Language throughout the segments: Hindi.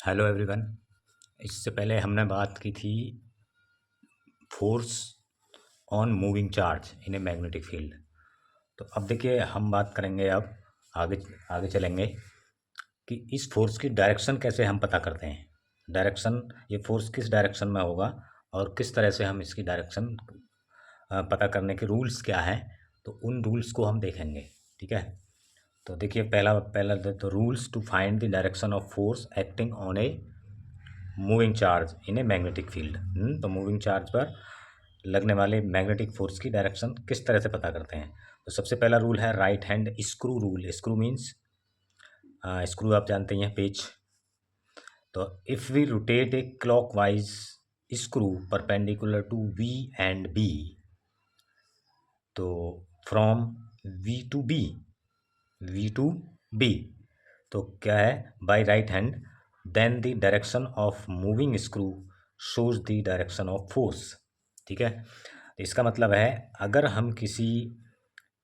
Hello everyone. इससे पहले हमने बात की थी force on moving charge in a magnetic field. तो अब देखिए हम बात करेंगे अब आगे आगे चलेंगे कि इस फोर्स की डायरेक्शन कैसे हम पता करते हैं। डायरेक्शन, ये फोर्स किस डायरेक्शन में होगा और किस तरह से हम इसकी डायरेक्शन पता करने के रूल्स क्या हैं, तो उन रूल्स को हम देखेंगे। ठीक है, तो देखिए पहला पहला तो rules to find the direction of force acting on a moving charge in a magnetic field. तो मूविंग चार्ज पर लगने वाले मैग्नेटिक फोर्स की डायरेक्शन किस तरह से पता करते हैं। तो सबसे पहला रूल है right hand screw rule. Screw means screw, आप जानते हैं पेच। तो if we rotate a clockwise screw perpendicular to V and B, तो फ्रॉम वी टू बी, तो क्या है, by right hand, then the direction of moving screw shows the direction of force. ठीक है, तो इसका मतलब है अगर हम किसी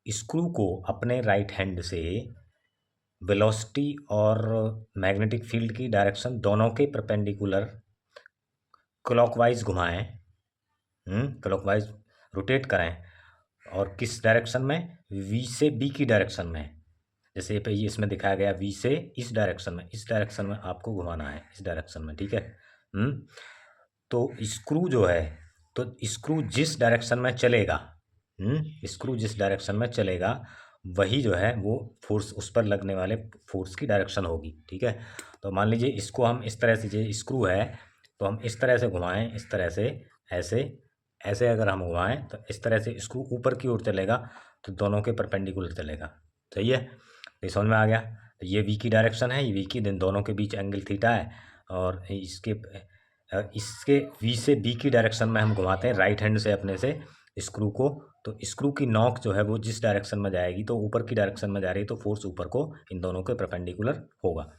स्क्रू को अपने राइट हैंड से वेलोसिटी और मैग्नेटिक फील्ड की डायरेक्शन दोनों के परपेंडिकुलर क्लॉकवाइज घुमाएं, क्लॉकवाइज रोटेट करें, और किस डायरेक्शन में, वी से बी की डायरेक्शन में। जैसे पे ये इसमें दिखाया गया वी से इस डायरेक्शन में आपको घुमाना है, इस डायरेक्शन में। ठीक है, तो स्क्रू जो है, तो स्क्रू जिस डायरेक्शन में चलेगा, स्क्रू जिस डायरेक्शन में चलेगा वही जो है वो फोर्स, उस पर लगने वाले फोर्स की डायरेक्शन होगी। ठीक है, तो मान लीजिए इसको हम इस तरह से, ये स्क्रू है तो हम इस तरह से घुमाएं, इस तरह से, ऐसे ऐसे अगर हम घुमाएं तो इस तरह से स्क्रू ऊपर की ओर चलेगा, तो दोनों के परपेंडिकुलर चलेगा। सही है, ये समझ में आ गया। तो ये वी की डायरेक्शन है, ये वी की, दोनों के बीच एंगल थीटा है, और इसके वी से बी की डायरेक्शन में हम घुमाते हैं राइट हैंड से अपने से स्क्रू को, तो स्क्रू की नॉक जो है वो जिस डायरेक्शन में जाएगी, तो ऊपर की डायरेक्शन में जा रही है, तो फोर्स ऊपर को इन दोनों के परपेंडिकुलर होगा।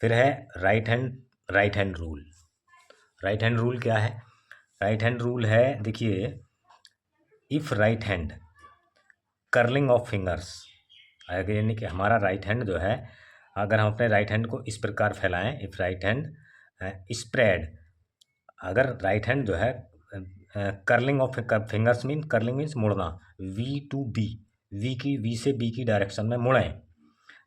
फिर है right hand rule. Right hand rule क्या है? राइट हैंड रूल है, देखिए, if right hand curling of fingers, यानी कि हमारा राइट हैंड जो है, अगर हम अपने राइट हैंड को इस प्रकार फैलाएं, इफ राइट हैंड स्प्रेड, अगर राइट हैंड जो है curling of fingers mean, curling means मुड़ना, वी टू बी, वी से बी की डायरेक्शन में मुड़ें,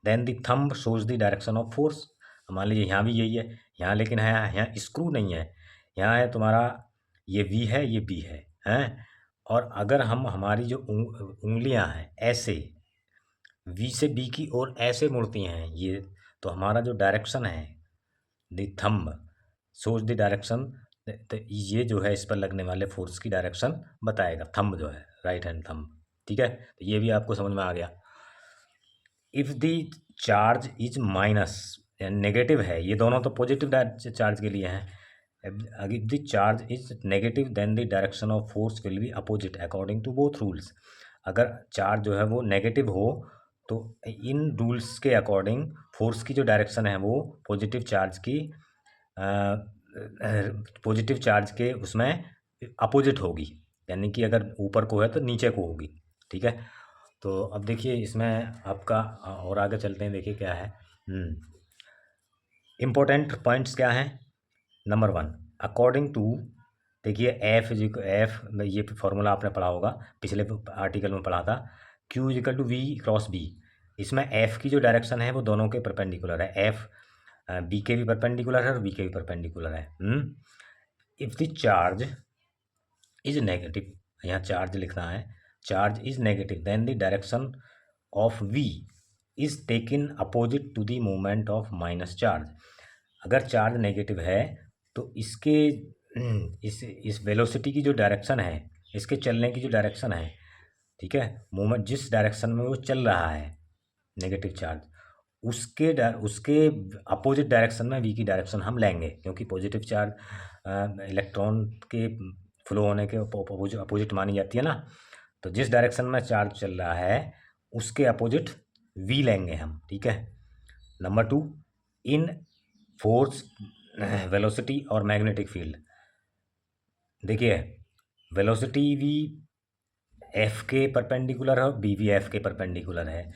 then the thumb shows the direction of force. मान लीजिए यहाँ भी यही है, यहाँ लेकिन है, यहाँ स्क्रू नहीं है, यहाँ है तुम्हारा, ये वी है, ये बी है, हैं। और अगर हम, हमारी जो उंगलियाँ हैं ऐसे वी से बी की ओर ऐसे मुड़ती हैं ये, तो हमारा जो डायरेक्शन है, the thumb shows the direction, तो ये जो है इस पर लगने वाले फोर्स की डायरेक्शन बताएगा, थंब जो है, राइट हैंड थंब। ठीक है, तो ये भी आपको समझ में आ गया। If the charge is minus, negative है, ये दोनों तो पॉजिटिव चार्ज के लिए हैं। If the charge is negative then the direction of force will be opposite according to both rules. अगर चार्ज जो है वो नेगेटिव हो, तो इन रूल्स के अकॉर्डिंग फोर्स की जो डायरेक्शन है वो पॉजिटिव चार्ज के उसमें अपोजिट होगी, यानी कि अगर ऊपर को है तो नीचे को होगी। ठीक है, तो अब देखिए इसमें आपका, और आगे चलते हैं, देखिए क्या है इम्पोर्टेंट पॉइंट्स क्या हैं। नंबर 1, अकॉर्डिंग टू, देखिए एफ ये फॉर्मूला आपने पढ़ा होगा, पिछले आर्टिकल में पढ़ा था, Q is equal to V cross B. इसमें एफ की जो डायरेक्शन है वो दोनों के परपेंडिकुलर है, एफ बी के भी परपेंडिकुलर है और बी के भी परपेंडिकुलर है। If the charge is negative, यहाँ चार्ज लिखना है, charge is negative then the direction of V is taken opposite to the movement of minus charge. अगर चार्ज नेगेटिव है तो इसके इस वेलोसिटी की जो डायरेक्शन है, इसके चलने की जो डायरेक्शन है, ठीक है, मूवमेंट जिस डायरेक्शन में वो चल रहा है नेगेटिव चार्ज, उसके अपोजिट डायरेक्शन में वी की डायरेक्शन हम लेंगे, क्योंकि पॉजिटिव चार्ज इलेक्ट्रॉन के फ्लो होने के अपोजिट मानी जाती है ना। तो जिस डायरेक्शन में चार्ज चल रहा है उसके अपोजिट वी लेंगे हम। ठीक है, नंबर 2, इन फोर्स, वेलोसिटी और मैग्नेटिक फील्ड, देखिए वेलोसिटी वी एफ के परपेंडिकुलर है और बी वी एफ के परपेंडिकुलर है,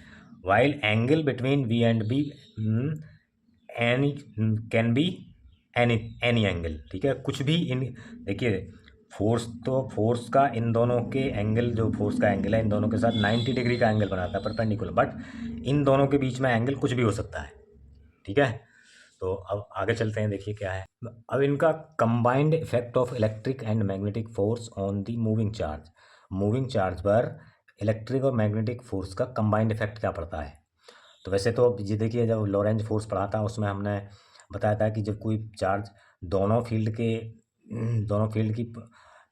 while angle between V and B any can be any any angle, ठीक है, कुछ भी इन, देखिए फोर्स, तो फोर्स का इन दोनों के एंगल, जो फोर्स का एंगल है इन दोनों के साथ 90 डिग्री का एंगल बनाता है परपेंडिकुलर, बट इन दोनों के बीच में एंगल कुछ भी हो सकता है, ठीक है। तो अब आगे चलते हैं, देखिए क्या है। अब इनका combined effect of electric and magnetic force on the moving charge पर इलेक्ट्रिक और मैग्नेटिक फोर्स का कंबाइंड इफेक्ट क्या पड़ता है। तो वैसे तो ये देखिए, जब लॉरेंज फोर्स पढ़ा था उसमें हमने बताया था कि जब कोई चार्ज दोनों फील्ड के दोनों फील्ड की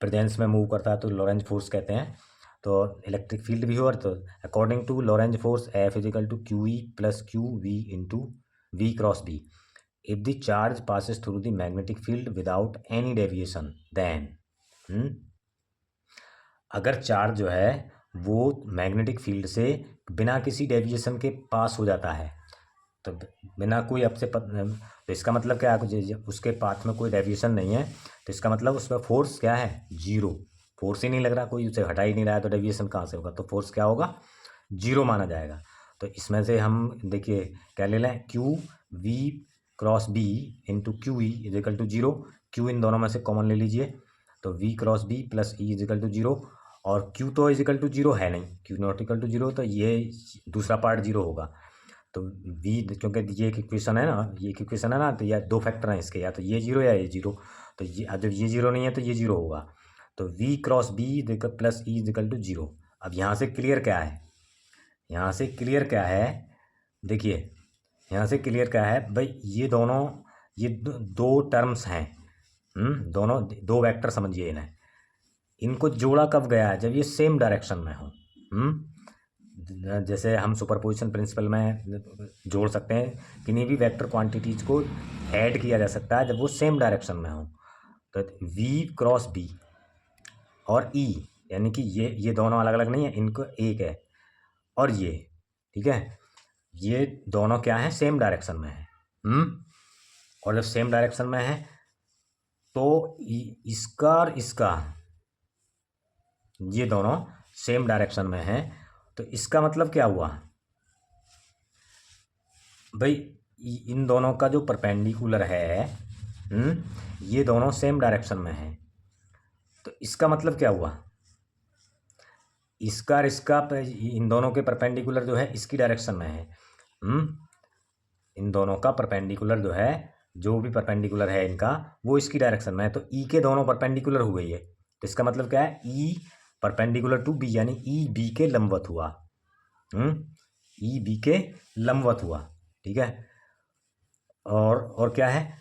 प्रेजेंस में मूव करता है तो लॉरेंज फोर्स कहते हैं। तो इलेक्ट्रिक फील्ड भी हो, और तो according to Lorentz force F is equal to Q E plus Q V into V cross B if the charge passes through the magnetic field without any deviation then, अगर चार्ज जो है वो मैग्नेटिक फील्ड से बिना किसी डेविएशन के पास हो जाता है, तो बिना कोई तो इसका मतलब क्या है, उसके पाथ में कोई डेविएशन नहीं है, तो इसका मतलब उस पर फोर्स क्या है, जीरो। फोर्स ही नहीं लग रहा, कोई उसे हटा ही नहीं रहा है, तो डेविएशन कहाँ से होगा, तो फोर्स क्या होगा, जीरो माना जाएगा। तो इसमें से हम देखिए क्या ले लें, Q V cross B into Q E is equal to zero, Q इन दोनों में से कॉमन ले लीजिए, तो V cross B plus E is equal to zero, और क्यू तो इजिकल टू जीरो है नहीं, Q not equal to zero, तो ये दूसरा पार्ट जीरो होगा। तो वी, क्योंकि ये एक इक्वेशन है ना, ये एक इक्वेशन है ना, तो या दो फैक्टर हैं इसके, या तो ये जीरो या ये जीरो, तो ये जब ये जीरो नहीं है तो ये जीरो होगा, तो V cross B plus E is equal to zero. अब यहाँ से क्लियर क्या है, यहाँ से क्लियर क्या है, देखिए यहाँ से क्लियर क्या है भाई, ये दोनों, ये दो टर्म्स हैं, दोनों दो वेक्टर समझिए इन्हें, इनको जोड़ा कब गया है, जब ये सेम डायरेक्शन में हो। जैसे हम सुपरपोजिशन प्रिंसिपल में जोड़ सकते हैं, किन्हीं भी वेक्टर क्वांटिटीज को ऐड किया जा सकता है जब वो सेम डायरेक्शन में हो। तो वी क्रॉस बी और ई, यानी कि ये दोनों अलग अलग नहीं है, इनको एक है, और ये, ठीक है, ये दोनों क्या है, सेम डायरेक्शन में है। और जब सेम डायरेक्शन में है तो इसका और इसका, ये दोनों सेम डायरेक्शन में है, तो इसका मतलब क्या हुआ भाई, इन दोनों का जो परपेंडिकुलर है, ये दोनों सेम डायरेक्शन में है, तो इसका मतलब क्या हुआ, इसका और इसका, इन दोनों के परपेंडिकुलर जो है इसकी डायरेक्शन में है, इन दोनों का परपेंडिकुलर जो है, जो भी परपेंडिकुलर है इनका, वो इसकी डायरेक्शन में है, तो ई के दोनों परपेंडिकुलर हो गई है, तो इसका मतलब क्या है, ई परपेंडिकुलर टू बी, यानी ई बी के लंबवत हुआ, ई बी के लंबवत हुआ, ठीक है। और क्या है,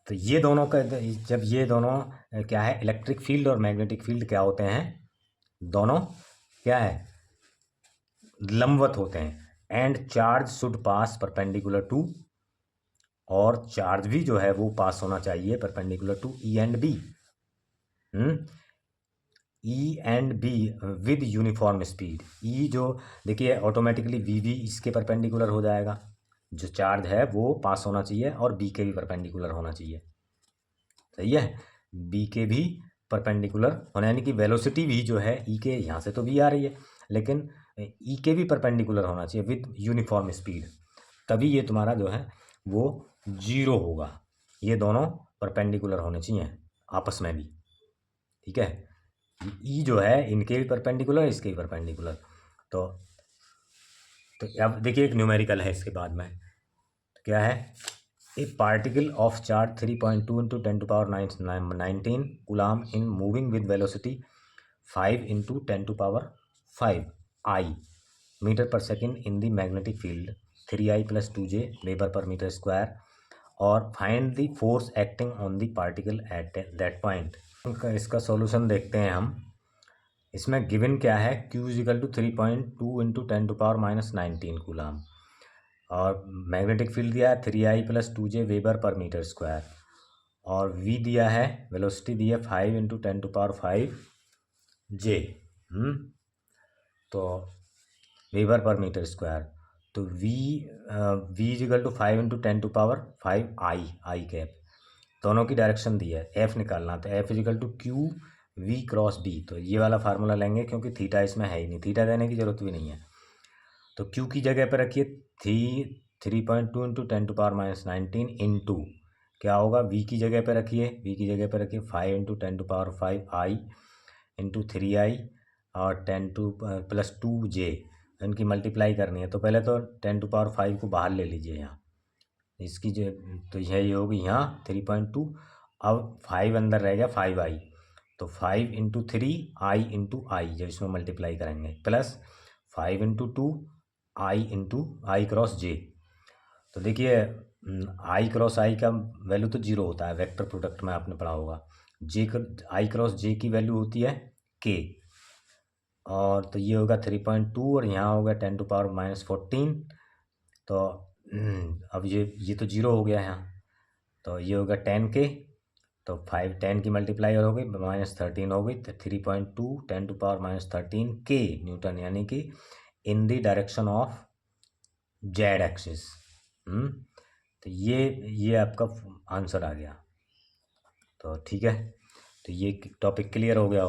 तो ये दोनों का, जब ये दोनों क्या है, इलेक्ट्रिक फील्ड और मैग्नेटिक फील्ड क्या होते हैं, दोनों क्या है, लंबवत होते हैं, and charge should pass perpendicular to, और चार्ज भी जो है वो पास होना चाहिए perpendicular to E and B, E and B with uniform speed. E जो देखिए ऑटोमेटिकली वी भी इसके परपेंडिकुलर हो जाएगा, जो चार्ज है वो पास होना चाहिए, और बी के भी परपेंडिकुलर होना चाहिए, सही है, बी के भी परपेंडिकुलर होना, यानी कि वेलोसिटी भी जो है ई के, यहाँ से तो बी आ रही है, लेकिन ई के भी परपेंडिकुलर होना चाहिए विद यूनिफॉर्म स्पीड, तभी ये तुम्हारा जो है वो जीरो होगा। ये दोनों परपेंडिकुलर होने चाहिए आपस में भी, ठीक है, ई जो है इनके भी परपेंडिकुलर, इसके भी परपेंडिकुलर। तो अब देखिए एक न्यूमेरिकल है इसके बाद में, तो क्या है, a particle of charge 3.2 into 10⁻19 coulomb in moving with velocity 5 into 10⁵ I metre per second in the magnetic field 3I + 2J weber पर मीटर स्क्वायर, और find the force acting on the particle at that point. इसका सॉल्यूशन देखते हैं हम। इसमें गिवन क्या है, Q is equal to 3.2 into 10⁻19 coulomb, और मैग्नेटिक फील्ड दिया है 3I + 2J वेबर पर मीटर स्क्वायर, और V दिया है, वेलोसिटी दी है 5 इंटू 10⁵J, तो वेबर पर मीटर स्क्वायर, तो V is equal to 5 into 10⁵ I cap, दोनों की डायरेक्शन दी है, F निकालना, तो F is equal to Q V cross B, तो ये वाला फार्मूला लेंगे क्योंकि थीटा इसमें है ही नहीं, थीटा देने की जरूरत भी नहीं है, तो Q की जगह पर रखिए 3.2 इंटू 10⁻19 इंटू क्या होगा, v की जगह पे रखिए, v की जगह पे रखिए 5 इंटू 10⁵ i इंटू 3i और 10⁻2j, इनकी मल्टीप्लाई करनी है। तो पहले तो 10⁵ को बाहर ले लीजिए यहाँ, इसकी जो, तो यह होगी यहाँ 3.2। अब 5 अंदर रह गया 5i, तो 5 इंटू 3i इंटू आई, जब इसमें मल्टीप्लाई करेंगे, प्लस 5 इंटू 2 आई इंटू आई क्रॉस जे। तो देखिए आई क्रॉस आई का वैल्यू तो 0 होता है, वेक्टर प्रोडक्ट में आपने पढ़ा होगा। आई क्रॉस जे की वैल्यू होती है k, और तो ये होगा 3.2 और यहाँ होगा 10⁻14। तो अब ये तो 0 हो गया यहाँ, तो ये होगा 10k, तो 10 की मल्टीप्लाई और हो गई -13 हो गई, तो 3.2 10⁻13 k न्यूटन, यानी कि in the direction of Z axis. तो ये आपका आंसर आ गया। तो ठीक है, तो ये टॉपिक क्लियर हो गया होगा।